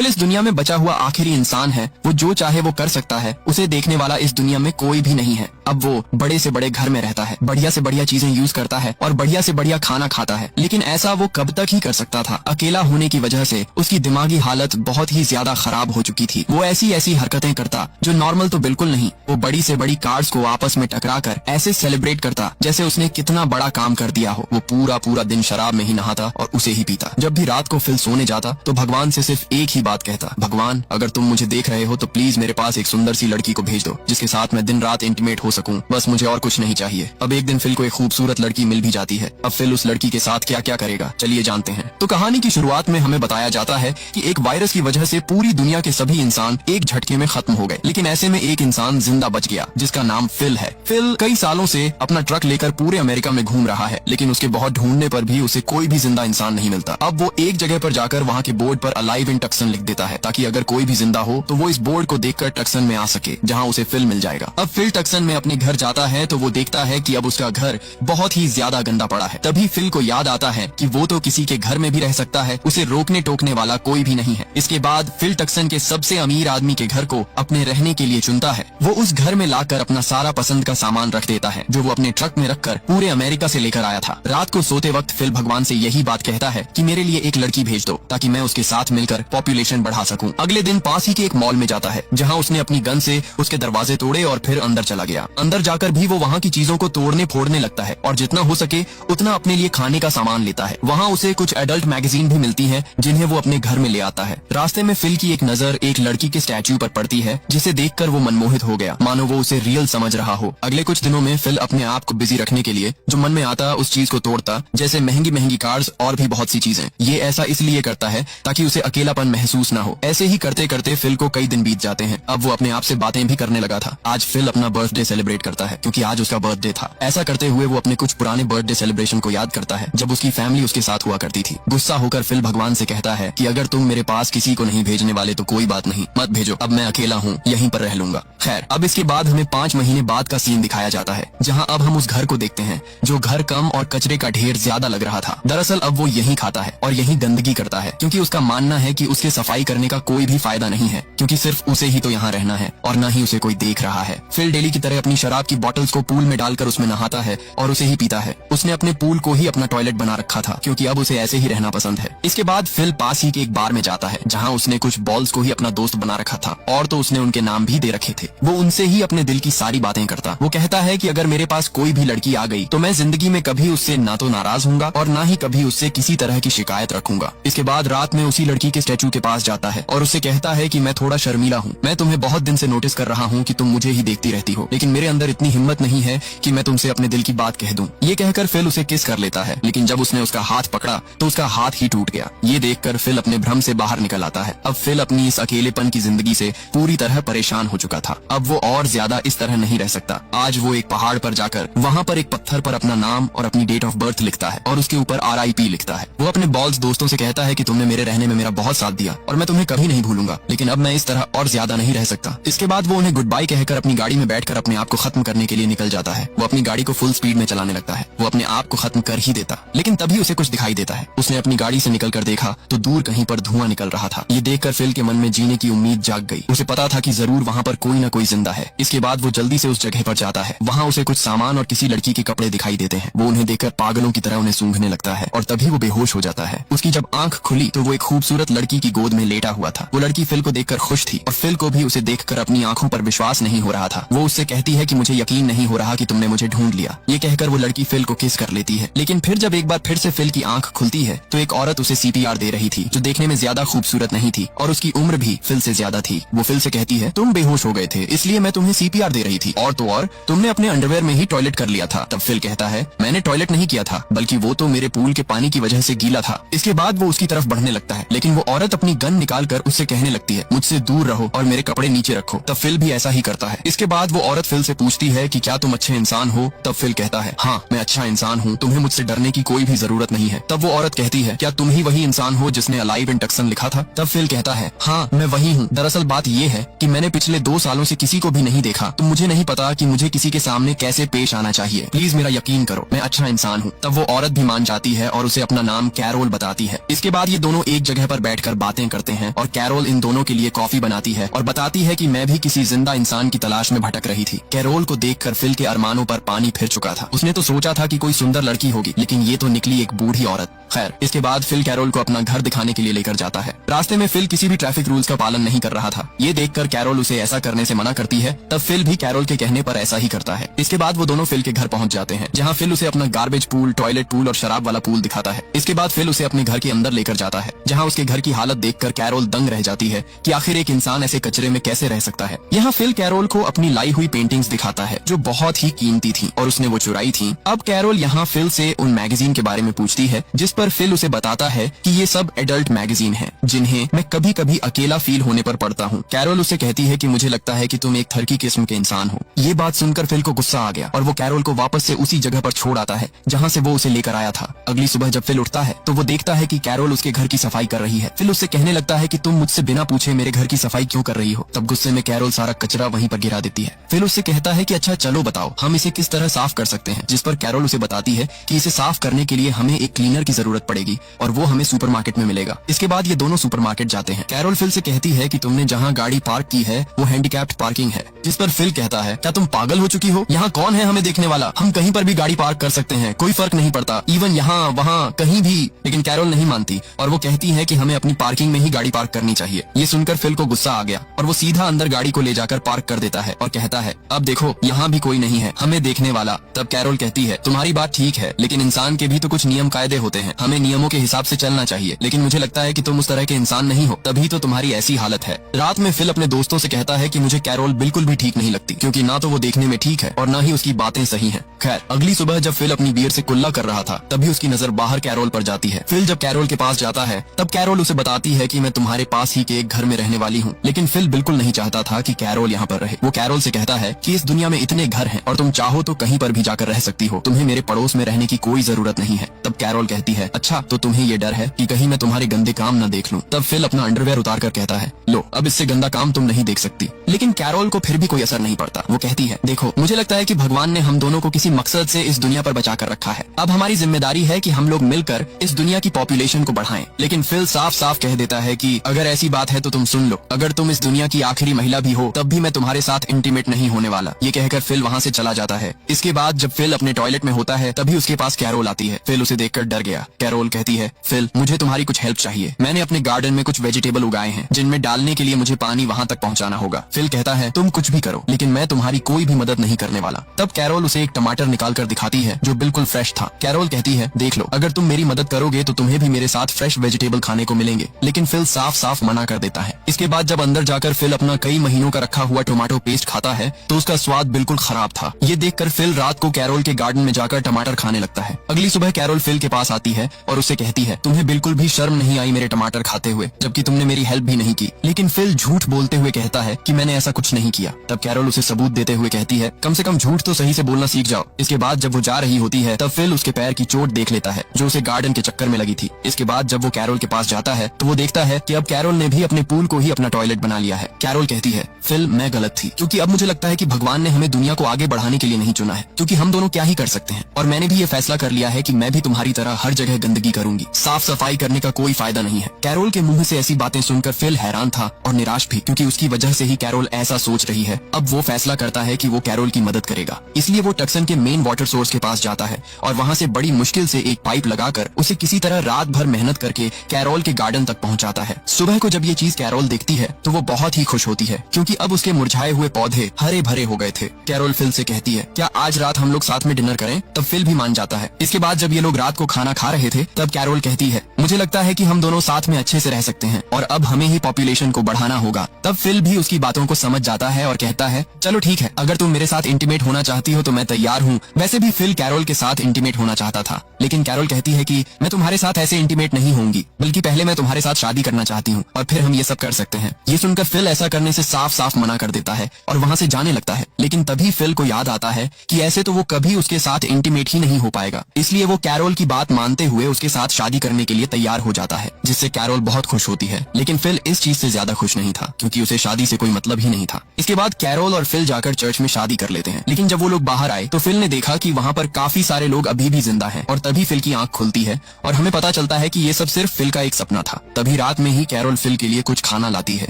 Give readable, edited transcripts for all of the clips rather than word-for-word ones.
Fill इस दुनिया में बचा हुआ आखिरी इंसान है। वो जो चाहे वो कर सकता है। उसे देखने वाला इस दुनिया में कोई भी नहीं है। अब वो बड़े से बड़े घर में रहता है, बढ़िया से बढ़िया चीजें यूज करता है और बढ़िया से बढ़िया खाना खाता है। लेकिन ऐसा वो कब तक ही कर सकता था। अकेला होने की वजह से उसकी दिमागी हालत बहुत ही ज्यादा खराब हो चुकी थी। वो ऐसी ऐसी हरकतें करता जो नॉर्मल तो बिल्कुल नहीं। वो बड़ी से बड़ी कार्स को आपस में टकरा कर ऐसे सेलिब्रेट करता जैसे उसने कितना बड़ा काम कर दिया हो। वो पूरा पूरा दिन शराब में ही नहाता और उसे ही पीता। जब भी रात को फिल सोने जाता तो भगवान से सिर्फ एक ही बात कहता, भगवान अगर तुम मुझे देख रहे हो तो प्लीज मेरे पास एक सुंदर सी लड़की को भेज दो जिसके साथ मैं दिन रात इंटीमेट हो सकूं। बस मुझे और कुछ नहीं चाहिए। अब एक दिन फिल को एक खूबसूरत लड़की मिल भी जाती है। अब फिल उस लड़की के साथ क्या क्या करेगा चलिए जानते हैं। तो कहानी की शुरुआत में हमें बताया जाता है कि एक वायरस की वजह से पूरी दुनिया के सभी इंसान एक झटके में खत्म हो गए। लेकिन ऐसे में एक इंसान जिंदा बच गया जिसका नाम फिल है। फिल कई सालों से अपना ट्रक लेकर पूरे अमेरिका में घूम रहा है, लेकिन उसके बहुत ढूंढने पर भी उसे कोई भी जिंदा इंसान नहीं मिलता। अब वो एक जगह पर जाकर वहाँ के बोर्ड पर अलाइव इन टक्सन लिख देता है ताकि अगर कोई भी जिंदा हो तो वो इस बोर्ड को देखकर टक्सन में आ सके जहाँ उसे फिल मिल जाएगा। अब फिल टक्सन में अपने घर जाता है तो वो देखता है कि अब उसका घर बहुत ही ज्यादा गंदा पड़ा है। तभी फिल को याद आता है कि वो तो किसी के घर में भी रह सकता है, उसे रोकने टोकने वाला कोई भी नहीं है। इसके बाद फिल टक्सन के सबसे अमीर आदमी के घर को अपने रहने के लिए चुनता है। वो उस घर में लाकर अपना सारा पसंद का सामान रख देता है जो वो अपने ट्रक में रखकर पूरे अमेरिका से लेकर आया था। रात को सोते वक्त फिल भगवान से यही बात कहता है कि मेरे लिए एक लड़की भेज दो ताकि मैं उसके साथ मिलकर पॉपुलेशन बढ़ा सकूं। अगले दिन पास ही के एक मॉल में जाता है जहां उसने अपनी गन से उसके दरवाजे तोड़े और फिर अंदर चला गया। अंदर जाकर भी वो वहां की चीजों को तोड़ने फोड़ने लगता है और जितना हो सके उतना अपने लिए खाने का सामान लेता है। वहाँ उसे कुछ एडल्ट मैगजीन भी मिलती हैं जिन्हें वो अपने घर में ले आता है। रास्ते में फिल की एक नजर एक लड़की के स्टैच्यू पर पड़ती है जिसे देखकर वो मनमोहित हो गया, मानो वो उसे रियल समझ रहा हो। अगले कुछ दिनों में फिल अपने आप को बिजी रखने के लिए जो मन में आता उस चीज को तोड़ता, जैसे महंगी महंगी कार्स और भी बहुत सी चीजें। ये ऐसा इसलिए करता है ताकि उसे अकेलापन महसूस न हो। ऐसे ही करते करते फिल को कई दिन बीत जाते हैं। अब वो अपने आप से बातें भी करने लगा था। आज फिल अपना बर्थडे सेलिब्रेट करता है क्योंकि आज उसका बर्थडे था। ऐसा करते हुए वो अपने कुछ पुराने बर्थडे सेलिब्रेशन को याद करता है जब उसकी फैमिली उसके साथ हुआ करती थी। गुस्सा होकर फिल भगवान से कहता है कि अगर तुम मेरे पास किसी को नहीं भेजने वाले तो कोई बात नहीं, मत भेजो, अब मैं अकेला हूँ, यहीं पर रह लूंगा। खैर अब इसके बाद हमें 5 महीने बाद का सीन दिखाया जाता है जहाँ अब हम उस घर को देखते हैं जो घर कम और कचरे का ढेर ज्यादा लग रहा था। दरअसल अब वो यहीं खाता है और यहीं गंदगी करता है क्योंकि उसका मानना है कि उसके सफाई करने का कोई भी फायदा नहीं है क्योंकि सिर्फ उसे ही तो यहाँ रहना है और न ही उसे कोई देख रहा है। फिल डेली की तरह अपनी शराब की बॉटल्स को पूल में डालकर उसमें नहाता है और उसे ही पीता है। उसने अपने पूल को ही अपना टॉयलेट बना रखा था क्योंकि अब उसे ऐसे ही रहना पसंद है। इसके बाद फिल पास ही के एक बार में जाता है जहाँ उसने कुछ बॉल्स को ही अपना दोस्त बना रखा था और तो उसने उनके नाम भी दे रखे थे। वो उनसे ही अपने दिल की सारी बातें करता। वो कहता है कि अगर मेरे पास कोई भी लड़की आ गई तो मैं जिंदगी में कभी उससे ना तो नाराज हूँगा और ना ही कभी उससे किसी तरह की शिकायत रखूंगा। इसके बाद रात में उसी लड़की के स्टैचू के पास जाता है और उससे कहता है कि मैं थोड़ा शर्मीला हूँ, मैं तुम्हें बहुत दिन से नोटिस कर रहा हूँ कि तुम मुझे ही देखती रहती हो, लेकिन मेरे अंदर इतनी हिम्मत नहीं है कि मैं तुमसे अपने दिल की बात कह दूं। ये कहकर फिल उसे किस कर लेता है, लेकिन जब उसने उसका हाथ पकड़ा तो उसका हाथ ही टूट गया। ये देखकर फिल अपने भ्रम से बाहर निकल आता है। अब फिल अपनी इस अकेलेपन की जिंदगी से पूरी तरह परेशान हो चुका था। अब वो और ज्यादा इस तरह नहीं रह सकता। आज वो एक पहाड़ पर जाकर वहाँ पर एक पत्थर पर अपना नाम और अपनी डेट ऑफ बर्थ लिखता है और उसके ऊपर RIP लिखता है। वो अपने बॉल्स दोस्तों से कहता है कि तुमने मेरे रहने में मेरा बहुत साथ दिया और मैं तुम्हें कभी नहीं भूलूंगा, लेकिन अब मैं इस तरह और ज्यादा नहीं रह सकता। इसके बाद वो उन्हें गुड बाय कहकर अपनी गाड़ी में बैठकर अपने आप को खत्म करने के लिए निकल जाता है। वो अपनी गाड़ी को फुल स्पीड में चलाने लगता है। वो अपने आप को खत्म कर ही देता, लेकिन तभी उसे कुछ दिखाई देता है। उसने अपनी गाड़ी से निकलकर देखा तो दूर कहीं पर धुआं निकल रहा था। ये देखकर फिल के मन में जीने की उम्मीद जाग गई। उसे पता था कि जरूर वहाँ पर कोई न कोई जिंदा है। इसके बाद वो जल्दी से उस जगह पर जाता है। वहाँ उसे कुछ सामान और किसी लड़की के कपड़े दिखाई देते हैं। वो उन्हें देखकर पागलों की तरह उन्हें सूंघने लगता है और तभी वो बेहोश हो जाता है। उसकी जब आंख खुली तो वो एक खूबसूरत लड़की की गोद में लेटा हुआ था। वो लड़की फिल को देखकर खुश थी और फिल को भी उसे देखकर अपनी आंखों पर विश्वास नहीं हो रहा था। वो उससे कहती है कि मुझे यकीन नहीं हो रहा कि तुमने मुझे ढूंढ लिया। ये कहकर वो लड़की फिल को किस कर लेती है, लेकिन फिर जब एक बार फिर से फिल की आंख खुलती है तो एक औरत उसे CPR दे रही थी जो देखने में ज्यादा खूबसूरत नहीं थी और उसकी उम्र भी फिल से ज्यादा थी। वो फिल से कहती है तुम बेहोश हो गए थे इसलिए मैं तुम्हें CPR दे रही थी और तो और तुमने अपने अंडरवेयर में ही टॉयलेट कर लिया था। तब फिल कहता है मैंने टॉयलेट नहीं किया था बल्कि वो तो मेरे पूल के पानी की वजह से गीला था। इसके बाद वो उसकी तरफ बढ़ने लगता है, लेकिन वो औरत अपनी गन निकाल कर उससे कहने लगती है मुझसे दूर रहो और मेरे कपड़े नीचे रखो। तब फिल भी ऐसा ही करता है। इसके बाद वो औरत फिल से पूछती है कि क्या तुम अच्छे इंसान हो। तब फिल कहता है हाँ मैं अच्छा इंसान हूँ, तुम्हें मुझसे डरने की कोई भी जरूरत नहीं है। तब वो औरत कहती है क्या तुम ही वही इंसान हो जिसने अलाइव इन टक्सन लिखा था। तब फिल कहता है हाँ मैं वही हूँ। दरअसल बात ये है कि मैंने पिछले 2 सालों से किसी को भी नहीं देखा, तो मुझे नहीं पता कि मुझे किसी के सामने कैसे पेश आना चाहिए। प्लीज मेरा यकीन करो, मैं अच्छा इंसान हूँ। तब वो औरत भी मान जाती है और उसे अपना नाम कैरोल बताती है। इसके बाद ये दोनों एक जगह पर बैठकर बातें करते हैं और कैरोल इन दोनों के लिए कॉफी बनाती है और बताती है कि मैं भी किसी जिंदा इंसान की तलाश में भटक रही थी। कैरोल को देखकर फिल के अरमानों पर पानी फिर चुका था। उसने तो सोचा था कि कोई सुंदर लड़की होगी, लेकिन ये तो निकली एक बूढ़ी औरत। खैर, इसके बाद फिल कैरोल को अपना घर दिखाने के लिए लेकर जाता है। रास्ते में फिल किसी भी ट्रैफिक रूल्स का पालन नहीं कर रहा था। ये देखकर कैरोल उसे ऐसा करने से मना करती है। तब फिल भी कैरोल के कहने पर ऐसा ही करता है। इसके बाद वो दोनों फिल के घर पहुंच जाते हैं, जहाँ फिल उसे अपना गार्बेज पूल, टॉयलेट पूल और शराब वाला पूल दिखाता है। इसके बाद फिल उसे अपने घर के अंदर लेकर जाता है, जहाँ उसके घर की हालत देखकर कैरोल दंग रह जाती है कि आखिर एक इंसान ऐसे कचरे में कैसे रह सकता है। यहाँ फिल कैरोल को अपनी लाई हुई पेंटिंग्स दिखाता है जो बहुत ही कीमती थी और उसने वो चुराई थी। अब कैरोल यहाँ फिल से उन मैगजीन के बारे में पूछती है, जिस पर फिल उसे बताता है कि ये सब एडल्ट मैगजीन हैं, जिन्हें मैं कभी कभी अकेला फील होने पर पढ़ता हूँ। कैरोल उसे कहती है कि मुझे लगता है कि तुम एक थर्की किस्म के इंसान हो। ये बात सुनकर फिल को गुस्सा आ गया और वो कैरोल को वापस से उसी जगह पर छोड़ आता है जहाँ से वो उसे लेकर आया था। अगली सुबह जब फिल उठता है तो वो देखता है कि कैरोल उसके घर की सफाई कर रही है। फिल उससे कहने लगता है कि तुम मुझसे बिना पूछे मेरे घर की सफाई क्यों कर रही हो। तब गुस्से में कैरोल सारा कचरा वहीं पर गिरा देती है। फिल उससे कहता है कि अच्छा चलो बताओ हम इसे किस तरह साफ कर सकते हैं, जिस पर कैरोल उसे बताती है कि इसे साफ करने के लिए हमें एक क्लीनर की जरूरत पड़ेगी और वो हमें सुपरमार्केट में मिलेगा। इसके बाद ये दोनों सुपरमार्केट जाते हैं। कैरोल फिल से कहती है कि तुमने जहाँ गाड़ी पार्क की है वो हैंडीकैप्ड पार्किंग है, जिस पर फिल कहता है क्या तुम पागल हो चुकी हो, यहाँ कौन है हमें देखने वाला, हम कहीं पर भी गाड़ी पार्क कर सकते हैं, कोई फर्क नहीं पड़ता, इवन यहाँ वहाँ कहीं भी। लेकिन कैरोल नहीं मानती और वो कहती है कि हमें अपनी पार्किंग में ही गाड़ी पार्क करनी चाहिए। ये सुनकर फिल को गुस्सा आ गया और वो सीधा अंदर गाड़ी को ले जाकर पार्क कर देता है और कहता है अब देखो यहाँ भी कोई नहीं है हमें देखने वाला। तब कैरोल कहती है तुम्हारी बात ठीक है, लेकिन इंसान के भी तो कुछ नियम कायदे होते हैं, हमें नियमों के हिसाब से चलना चाहिए। लेकिन मुझे लगता है कि तुम उस तरह के इंसान नहीं हो, तभी तो तुम्हारी ऐसी हालत है। रात में फिल अपने दोस्तों से कहता है कि मुझे कैरोल बिल्कुल भी ठीक नहीं लगती, क्योंकि ना तो वो देखने में ठीक है और ना ही उसकी बातें सही हैं। खैर, अगली सुबह जब फिल अपनी बियर से कुल्ला कर रहा था तभी उसकी नजर बाहर कैरोल पर जाती है। फिल जब कैरोल के पास जाता है तब कैरोल उसे बताती है कि मैं तुम्हारे पास ही के एक घर में रहने वाली हूँ। लेकिन फिल बिल्कुल नहीं चाहता था कि कैरोल यहाँ पर रहे। वो कैरोल से कहता है कि इस दुनिया में इतने घर हैं और तुम चाहो तो कहीं पर भी जाकर रह सकती हो, तुम्हें मेरे पड़ोस में रहने की कोई जरूरत नहीं है। तब कैरोल कहती है अच्छा तो तुम्हें ये डर है कि कहीं मैं तुम्हारे गंदे काम न देख लूं। तब फिल अपना अंडरवेयर उतार कर कहता है लो अब इससे गंदा काम तुम नहीं देख सकती। लेकिन कैरोल को फिर भी कोई असर नहीं पड़ता। वो कहती है देखो मुझे लगता है कि भगवान ने हम दोनों को किसी मकसद से इस दुनिया पर बचा कर रखा है। अब हमारी जिम्मेदारी है कि हम लोग मिलकर इस दुनिया की पॉपुलेशन को बढ़ाएं। लेकिन फिल साफ साफ कह देता है कि अगर ऐसी बात है तो तुम सुन लो, अगर तुम इस दुनिया की आखिरी महिला भी हो तब भी मैं तुम्हारे साथ इंटीमेट नहीं होने वाला। ये कहकर फिल वहाँ से चला जाता है। इसके बाद जब फिल अपने टॉयलेट में होता है तभी उसके पास कैरोल आती है। फिल उसे देखकर डर गया। कैरोल कहती है फिल मुझे तुम्हारी कुछ हेल्प चाहिए, मैंने अपने गार्डन में कुछ वेजिटेबल उगाए हैं जिनमें डालने के लिए मुझे पानी वहाँ तक पहुँचाना होगा। फिल कहता है तुम कुछ भी करो लेकिन मैं तुम्हारी कोई भी मदद नहीं करने वाला। तब कैरोल उसे एक टमाटर निकाल कर दिखाती है जो बिल्कुल फ्रेश था। कैरोल कहती है देख लो अगर तुम मेरी मदद करोगे तो तुम्हें भी मेरे साथ फ्रेश वेजिटेबल खाने को मिलेंगे। लेकिन फिल साफ साफ मना कर देता है। इसके बाद जब अंदर जाकर फिल अपना कई महीनों का रखा हुआ टोमेटो पेस्ट खाता है तो उसका स्वाद बिल्कुल खराब था। ये देखकर फिल रात को कैरोल के गार्डन में जाकर टमाटर खाने लगता है। अगली सुबह कैरोल फिल के पास आती है और उससे कहती है तुम्हें बिल्कुल भी शर्म नहीं आई मेरे टमाटर खाते हुए, जबकि तुमने मेरी हेल्प भी नहीं की। लेकिन फिल झूठ बोलते हुए कहता है कि मैंने ऐसा कुछ नहीं किया। तब कैरोल उसे सबूत देते हुए कहती है कम से कम झूठ तो सही से बोलना सीख जाओ। इसके बाद जब वो जा रही होती है तब फिल उसके पैर की चोट देख लेता है जो उसे गार्डन के चक्कर में लगी थी। इसके बाद जब वो कैरोल के पास जाता है तो वो देखता है कि अब कैरोल ने भी अपने पूल को ही अपना टॉयलेट बना लिया है। कैरोल कहती है फिल मैं गलत थी, क्योंकि अब मुझे लगता है कि भगवान ने हमें दुनिया को आगे बढ़ाने के लिए नहीं चुना है, क्योंकि हम दोनों क्या ही कर सकते हैं। और मैंने भी ये फैसला कर लिया है कि मैं भी तुम्हारी तरह हर जगह गंदगी करूंगी, साफ सफाई करने का कोई फायदा नहीं है। कैरोल के मुंह से ऐसी बातें सुनकर फिल हैरान था और निराश भी, क्योंकि उसकी वजह से ही कैरोल ऐसा सोच रही है। अब वो फैसला करता है कि वो कैरोल की मदद करेगा। इसलिए वो टक्सन के मेन वाटर सोर्स के पास जाता है और वहाँ से बड़ी मुश्किल से एक पाइप लगाकर उसे किसी तरह रात भर मेहनत करके कैरोल के गार्डन तक पहुँचाता है। सुबह को जब ये चीज कैरोल देखती है तो वो बहुत ही खुश होती है, क्योंकि अब उसके मुरझाए हुए पौधे हरे भरे हो गए थे। कैरोल फिल से कहती है क्या आज रात हम लोग साथ में डिनर करें? तब फिल भी मान जाता है। इसके बाद जब ये लोग रात को खाना खा रहे थे तब कैरोल कहती है मुझे लगता है कि हम दोनों साथ में अच्छे से रह सकते हैं और अब हमें ही पॉपुलेशन को बढ़ाना होगा। तब फिल भी उसकी बातों को समझ जाता है और कहता है चलो ठीक है, अगर तुम मेरे साथ इंटीमेट होना चाहती हो तो मैं तैयार हूँ। वैसे भी फिल कैरोल के साथ इंटीमेट होना चाहता था, लेकिन कैरोल कहती है कि मैं तुम्हारे साथ ऐसे इंटीमेट नहीं होंगी, बल्कि पहले मैं तुम्हारे साथ शादी करना चाहती हूँ और फिर हम ये सब कर सकते हैं। ये सुनकर फिल ऐसा करने से साफ साफ मना कर देता है और वहाँ से जाने लगता है। लेकिन तभी फिल को याद आता है कि ऐसे तो वो कभी उसके साथ इंटीमेट ही नहीं हो पाएगा। इसलिए वो कैरोल की बात मानते हुए उसके साथ शादी करने के लिए तैयार हो जाता है, जिससे कैरोल बहुत खुश होती है। लेकिन फिल इस चीज से ज्यादा खुश नहीं था, क्योंकि उसे शादी से कोई मतलब ही नहीं था। इसके बाद कैरोल और फिल जाकर चर्च में शादी कर लेते हैं। लेकिन जब वो लोग बाहर आए तो फिल ने देखा कि वहाँ पर काफी सारे लोग अभी भी जिंदा हैं और तभी फिल की आंख खुलती है और हमें पता चलता है कि ये सब सिर्फ फिल का एक सपना था। तभी तभी रात में ही कैरोल फिल के लिए कुछ खाना लाती है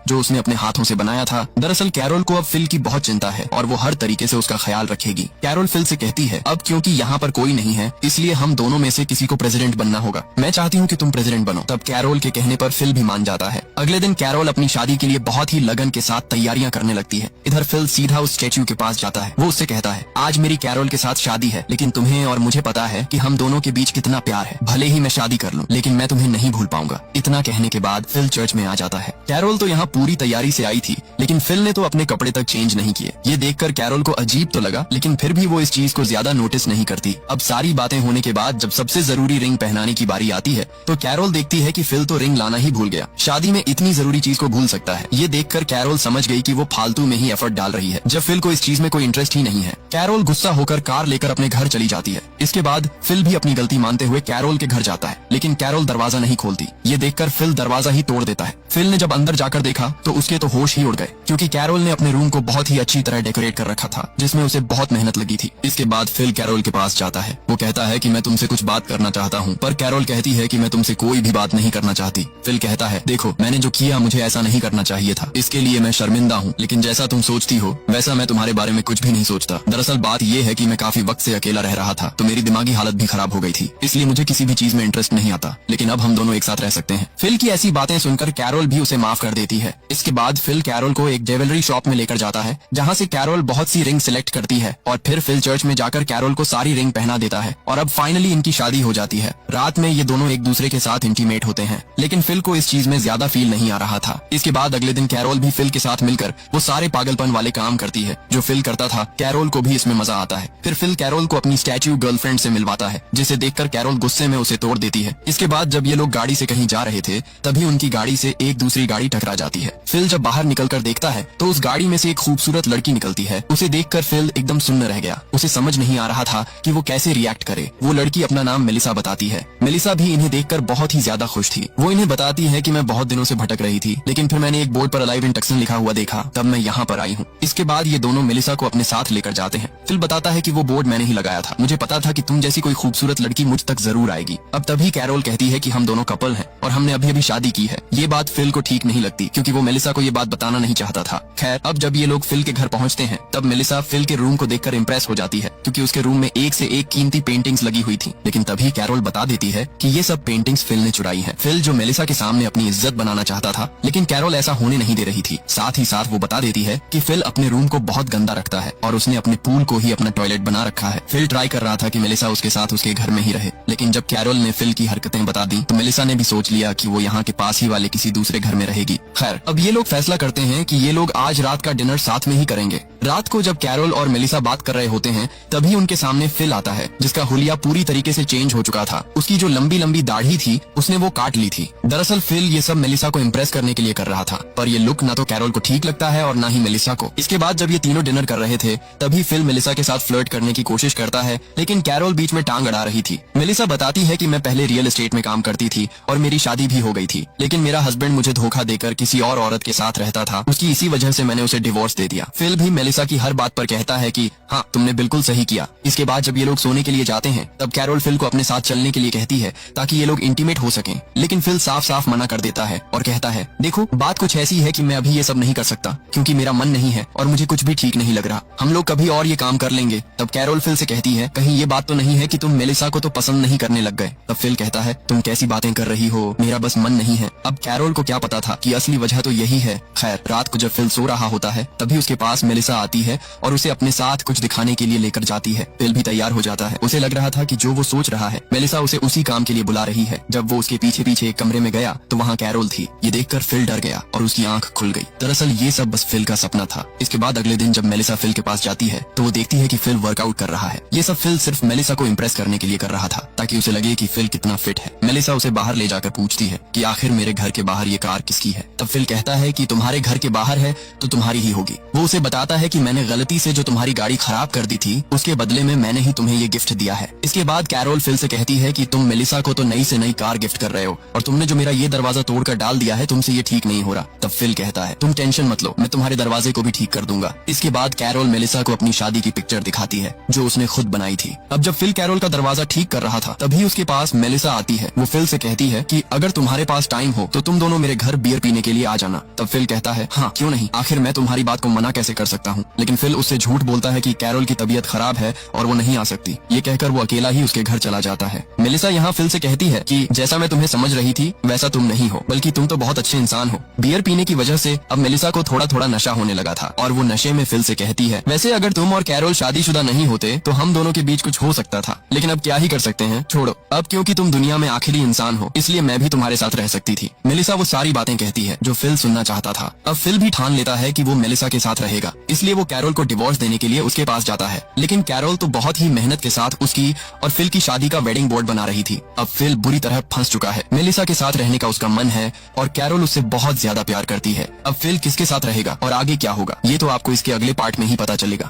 जो उसने अपने हाथों से बनाया था। दरअसल कैरोल को अब फिल की बहुत चिंता है और वो हर तरीके से उसका ख्याल रखेगी। कैरोल फिल से कहती है, अब क्योंकि यहाँ पर कोई नहीं है इसलिए हम दोनों में से किसी को प्रेसिडेंट बनना होगा। मैं चाहती हूँ कि तुम प्रेसिडेंट बनो। तब कैरोल के कहने पर फिल भी मान जाता है। अगले दिन कैरोल अपनी शादी के लिए बहुत ही लगन के साथ तैयारियां करने लगती है। इधर फिल सीधा उस स्टैच्यू के पास जाता है। वो उससे कहता है, आज मेरी कैरोल के साथ शादी है, लेकिन तुम्हें और मुझे पता है कि हम दोनों के बीच कितना प्यार है। भले ही मैं शादी कर लूं, लेकिन मैं तुम्हें नहीं भूल पाऊंगा। इतना कहने के बाद फिल चर्च में आ जाता है। कैरोल तो यहाँ पूरी तैयारी से आई थी, लेकिन फिल ने तो अपने कपड़े तक चेंज नहीं किए। ये देखकर कैरोल को अजीब तो लगा, लेकिन फिर भी वो इस चीज को ज्यादा नोटिस नहीं करती। अब सारी बातें होने के बाद जब सबसे जरूरी रिंग पहनाने की बारी आती है तो कैरोल देखती है कि फिल तो रिंग लाना ही भूल गया। शादी में इतनी जरूरी चीज को भूल सकता है। ये देखकर कैरोल समझ गई कि वो फालतू में ही एफर्ट डाल रही है, जब फिल को इस चीज में कोई इंटरेस्ट ही नहीं है। कैरोल गुस्सा होकर कार लेकर अपने घर चली जाती है। इसके बाद फिल भी अपनी गलती मानते हुए कैरोल के घर जाता है, लेकिन कैरोल दरवाजा नहीं खोलती। ये देखकर फिल दरवाजा ही तोड़ देता है। फिल ने जब अंदर जाकर देखा तो उसके तो होश ही उड़ गए, क्योंकि कैरोल ने अपने रूम को बहुत ही अच्छी तरह डेकोरेट कर रखा था, जिसमें उसे बहुत मेहनत लगी थी। इसके बाद फिल कैरोल के पास जाता है। वो कहता है कि मैं तुमसे कुछ बात करना चाहता हूँ, पर कैरोल कहती है कि मैं तुमसे कोई भी बात नहीं करना चाहती। फिल कहता है, देखो मैंने जो किया मुझे ऐसा नहीं करना चाहिए था, इसके लिए मैं शर्मिंदा हूँ, लेकिन जैसा तुम सोचती हो वैसा मैं तुम्हारे बारे में कुछ भी नहीं सोचता। दरअसल बात ये है कि मैं काफी वक्त से अकेला रह रहा था, तो मेरी दिमागी हालत भी खराब हो गई थी, इसलिए मुझे किसी भी चीज में इंटरेस्ट नहीं आता, लेकिन अब हम दोनों एक साथ रह सकते हैं। फिल की ऐसी बातें सुनकर कैरोल भी उसे माफ कर देती है। इसके बाद फिल कैरोल को एक ज्वेलरी शॉप में लेकर जाता है, जहाँ से कैरोल बहुत सी रिंग सिलेक्ट करती है और फिर फिल चर्च में जाकर कैरोल को सारी रिंग पहना देता है और अब फाइनली इनकी शादी हो जाती है। रात में ये दोनों एक दूसरे के साथ इंटीमेट होते हैं, लेकिन फिल को इस चीज में ज्यादा फील नहीं आ रहा था। इसके बाद अगले दिन कैरोल भी फिल के साथ मिलकर वो सारे पागलपन वाले काम करती है जो फिल करता था। कैरोल को भी इसमें मजा आता है। फिर फिल कैरोल को अपनी स्टैच्यू गर्लफ्रेंड से मिलवाता है, जिसे देखकर कैरोल गुस्से में उसे तोड़ देती है। इसके बाद जब ये लोग गाड़ी से कहीं जा रहे थे तभी उनकी गाड़ी से एक दूसरी गाड़ी टकरा जाती है। फिल जब बाहर निकलकर देखता है तो उस गाड़ी में से एक खूबसूरत लड़की निकलती है। उसे देखकर फिल एकदम सुन्न रह गया। उसे समझ नहीं आ रहा था कि वो कैसे रिएक्ट करे। वो लड़की अपना नाम मेलिसा बताती है। मेलिसा भी इन्हें देखकर बहुत ही ज्यादा खुश थी। वो इन्हें बताती है कि मैं बहुत दिनों से भटक रही थी, लेकिन फिर मैंने एक बोर्ड पर अलाइव इन टक्सन लिखा हुआ देखा, तब मैं यहाँ पर आई हूँ। इसके बाद ये दोनों मेलिसा को अपने साथ लेकर जाते हैं। फिल बताता है कि वो बोर्ड मैंने ही लगाया था, मुझे पता था कि तुम जैसी कोई खूबसूरत लड़की मुझ तक जरूर आएगी। अब तभी कैरोल कहती है कि हम दोनों कपल हैं और हमने अभी अभी शादी की है। ये बात फिल को ठीक नहीं लगती, क्योंकि वो मेलिसा को ये बात बताना नहीं चाहता था। खैर अब जब ये लोग फिल के घर पहुँचते हैं तब मेलिसा फिल के रूम को देखकर इम्प्रेस हो जाती है, क्योंकि उसके रूम में एक से एक कीमती पेंटिंग्स लगी हुई थी। लेकिन तभी कैरोल बता देती है कि ये सब पेंटिंग्स फिल ने चुराई हैं। फिल जो मेलिसा के सामने अपनी इज्जत बनाना चाहता था, लेकिन कैरोल ऐसा होने नहीं दे रही थी। साथ ही साथ वो बता देती है कि फिल अपने रूम को बहुत गंदा रखता है और उसने अपने पूल को ही अपना टॉयलेट बना रखा है। फिल ट्राई कर रहा था कि मेलिसा उसके साथ उसके घर में ही रहे, लेकिन जब कैरोल ने फिल की हरकतें बता दी तो मेलिसा ने भी सोच लिया कि वो यहाँ के पास ही वाले किसी दूसरे घर में रहेगी। खैर अब ये लोग फैसला करते हैं कि ये लोग आज रात का डिनर साथ में ही करेंगे। रात को जब कैरोल और मेलिसा बात कर रहे होते हैं तभी उनके सामने फिल आता है, जिसका हुलिया पूरी तरीके से चेंज हो चुका था। उसकी जो लंबी लंबी दाढ़ी थी उसने वो काट ली थी। दरअसल फिल ये सब मेलिसा को इम्प्रेस करने के लिए कर रहा था, पर ये लुक ना तो कैरोल को ठीक लगता है और ना ही मेलिसा को। इसके बाद जब ये तीनों डिनर कर रहे थे तभी फिल मेलिसा के साथ फ्लर्ट करने की कोशिश करता है, लेकिन कैरोल बीच में टांग अड़ा रही थी। मेलिसा बताती है कि मैं पहले रियल एस्टेट में काम करती थी और मेरी शादी भी हो गई थी, लेकिन मेरा हस्बैंड मुझे धोखा देकर किसी और औरत के साथ रहता था, उसकी इसी वजह से मैंने उसे डिवोर्स दे दिया। फिल भी मेलिसा की हर बात पर कहता है कि हाँ तुमने बिल्कुल सही किया। इसके बाद जब ये लोग सोने के लिए जाते हैं तब कैरोल फिल को अपने साथ चलने के लिए कहती है ताकि ये लोग इंटीमेट हो सकें, लेकिन फिल साफ साफ मना कर देता है और कहता है, देखो बात कुछ ऐसी है कि मैं अभी ये सब नहीं कर सकता, क्योंकि मेरा मन नहीं है और मुझे कुछ भी ठीक नहीं लग रहा। हम लोग कभी और ये काम कर लेंगे। तब कैरोल फिल से कहती है, कहीं ये बात तो नहीं है कि तुम मेलिसा को तो पसंद नहीं करने लग गए। तब फिल कहता है, तुम कैसी बातें कर रही हो, मेरा बस मन नहीं है। अब कैरोल को क्या पता था कि असली वजह तो यही है। खैर रात को जब फिल सो रहा होता है तभी उसके पास मेलिसा आती है और उसे अपने साथ कुछ दिखाने के लिए लेकर जाती है। फिल भी तैयार हो जाता है। उसे लग रहा था कि जो वो सोच रहा है मेलिसा उसे उसी काम के लिए बुला रही है। जब वो उसके पीछे पीछे एक कमरे में गया तो वहाँ कैरोल थी। ये देखकर फिल डर गया और उसकी आंख खुल गई। दरअसल ये सब बस फिल का सपना था। इसके बाद अगले दिन जब मेलिसा फिल के पास जाती है तो वो देखती है कि फिल वर्कआउट कर रहा है। ये सब फिल सिर्फ मेलिसा को इम्प्रेस करने के लिए कर रहा था, ताकि उसे लगे कि फिल कितना फिट है। मेलिसा उसे बाहर ले जाकर पूछती है कि आखिर मेरे घर के बाहर ये कार किसकी है। तब फिल कहता है कि तुम्हारे घर के बाहर है तो तुम्हारी ही होगी। वो उसे बताता है है कि मैंने गलती से जो तुम्हारी गाड़ी खराब कर दी थी उसके बदले में मैंने ही तुम्हें ये गिफ्ट दिया है। इसके बाद कैरोल फिल से कहती है कि तुम मेलिसा को तो नई से नई कार गिफ्ट कर रहे हो और तुमने जो मेरा ये दरवाजा तोड़कर डाल दिया है, तुमसे ये ठीक नहीं हो रहा। तब फिल कहता है तुम टेंशन मत लो, मैं तुम्हारे दरवाजे को भी ठीक कर दूंगा। इसके बाद कैरोल मेलिसा को अपनी शादी की पिक्चर दिखाती है जो उसने खुद बनाई थी। अब जब फिल कैरोल का दरवाजा ठीक कर रहा था तभी उसके पास मेलिसा आती है। वो फिल से कहती है कि अगर तुम्हारे पास टाइम हो तो तुम दोनों मेरे घर बियर पीने के लिए आ जाना। तब फिल कहता है हाँ क्यों नहीं, आखिर मैं तुम्हारी बात को मना कैसे कर सकता हूँ। लेकिन फिल उससे झूठ बोलता है कि कैरोल की तबीयत खराब है और वो नहीं आ सकती। ये कहकर वो अकेला ही उसके घर चला जाता है। मेलिसा यहाँ फिल से कहती है कि जैसा मैं तुम्हें समझ रही थी वैसा तुम नहीं हो, बल्कि तुम तो बहुत अच्छे इंसान हो। बियर पीने की वजह से अब मेलिसा को थोड़ा थोड़ा नशा होने लगा था और वो नशे में फिल से कहती है वैसे अगर तुम और कैरोल शादीशुदा नहीं होते तो हम दोनों के बीच कुछ हो सकता था, लेकिन अब क्या ही कर सकते हैं, छोड़ो। अब क्योंकि तुम दुनिया में आखिरी इंसान हो इसलिए मैं भी तुम्हारे साथ रह सकती थी। मेलिसा वो सारी बातें कहती है जो फिल सुनना चाहता था। अब फिल भी ठान लेता है कि वो मेलिसा के साथ रहेगा, इसलिए वो कैरोल को डिवोर्स देने के लिए उसके पास जाता है। लेकिन कैरोल तो बहुत ही मेहनत के साथ उसकी और फिल की शादी का वेडिंग बोर्ड बना रही थी। अब फिल बुरी तरह फंस चुका है। मेलिसा के साथ रहने का उसका मन है और कैरोल उससे बहुत ज्यादा प्यार करती है। अब फिल किसके साथ रहेगा और आगे क्या होगा ये तो आपको इसके अगले पार्ट में ही पता चलेगा।